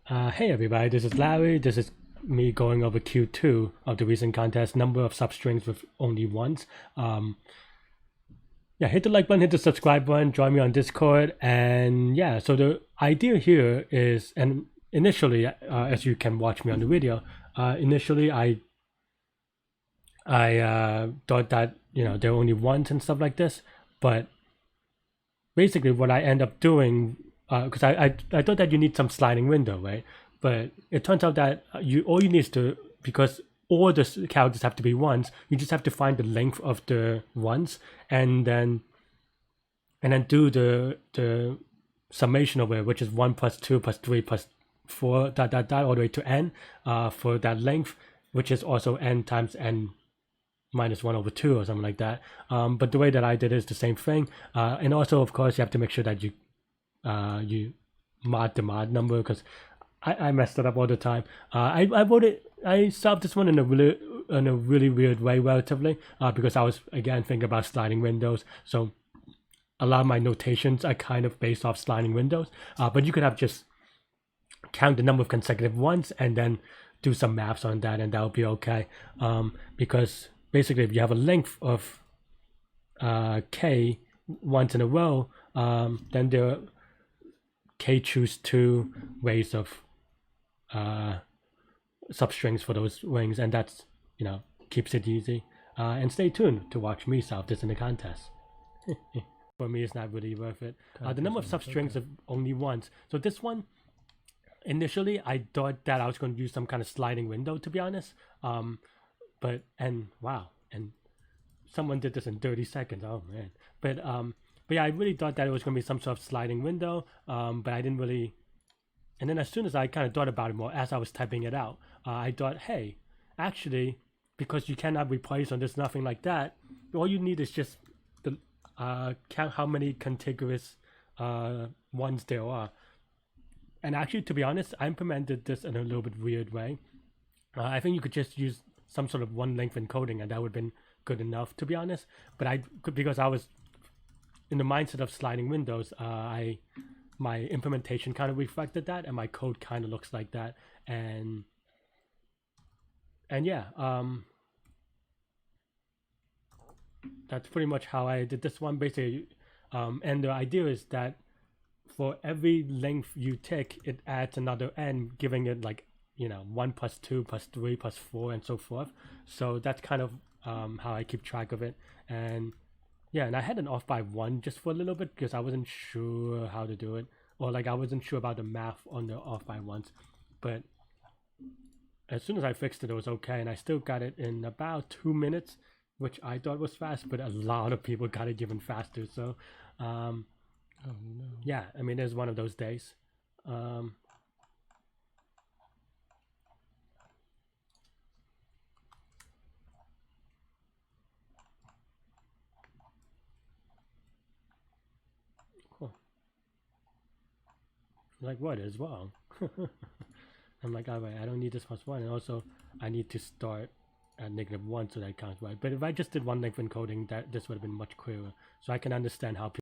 Hey everybody, this is Larry. This is me going over Q2 of the recent contest, number of substrings with only ones. Yeah, hit the like button, hit the subscribe button, join me on Discord, and yeah, so the idea here is, and initially, as you can watch me on the video, initially I thought that there were only ones and stuff like this, but basically what I end up doing, because I thought that you need some sliding window, right? But it turns out that all you need is to, because all the characters have to be ones, you just have to find the length of the ones and then do the summation of it, which is 1 plus 2 plus 3 plus 4 dot dot dot all the way to n for that length, which is also n times n minus 1 over 2 or something like that. But the way that I did it is the same thing. And also, of course, you have to make sure that you mod the mod number, because I messed it up all the time. I solved this one in a really weird way, relatively, because I was, again, thinking about sliding windows. So a lot of my notations are kind of based off sliding windows. But you could have just count the number of consecutive ones and then do some maths on that, and that would be okay. Because basically, if you have a length of k once in a row, then there k choose 2 ways of substrings for those rings, and that's keeps it easy. And stay tuned to watch me solve this in the contest. For me, it's not really worth it. The number of substrings of only ones. So this one, initially, I thought that I was going to use some kind of sliding window, to be honest. But wow, and someone did this in 30 seconds. Oh man. But yeah, I really thought that it was going to be some sort of sliding window. But I didn't really. And then as soon as I kind of thought about it more, as I was typing it out, I thought, hey, actually, because you cannot replace or there's nothing like that, all you need is just the count how many contiguous ones there are. And actually, to be honest, I implemented this in a little bit weird way. I think you could just use some sort of one length encoding, and that would have been good enough, to be honest. But because I was in the mindset of sliding windows, my implementation kind of reflected that, and my code kind of looks like that. And yeah, that's pretty much how I did this one, basically. And the idea is that for every length you take, it adds another n, giving it like 1 plus 2 plus 3 plus 4 and so forth. So that's kind of how I keep track of it. And yeah, and I had an off by 1 just for a little bit because I wasn't sure how to do it, or like I wasn't sure about the math on the off by 1s. But as soon as I fixed it, it was okay, and I still got it in about 2 minutes, which I thought was fast, but a lot of people got it even faster. So oh, no. Yeah, I mean, it's one of those days. Cool. Like, what is wrong? I'm like, all right, I don't need this plus 1, and also I need to start at -1 so that counts right. But if I just did one length encoding, that this would have been much clearer, so I can understand how people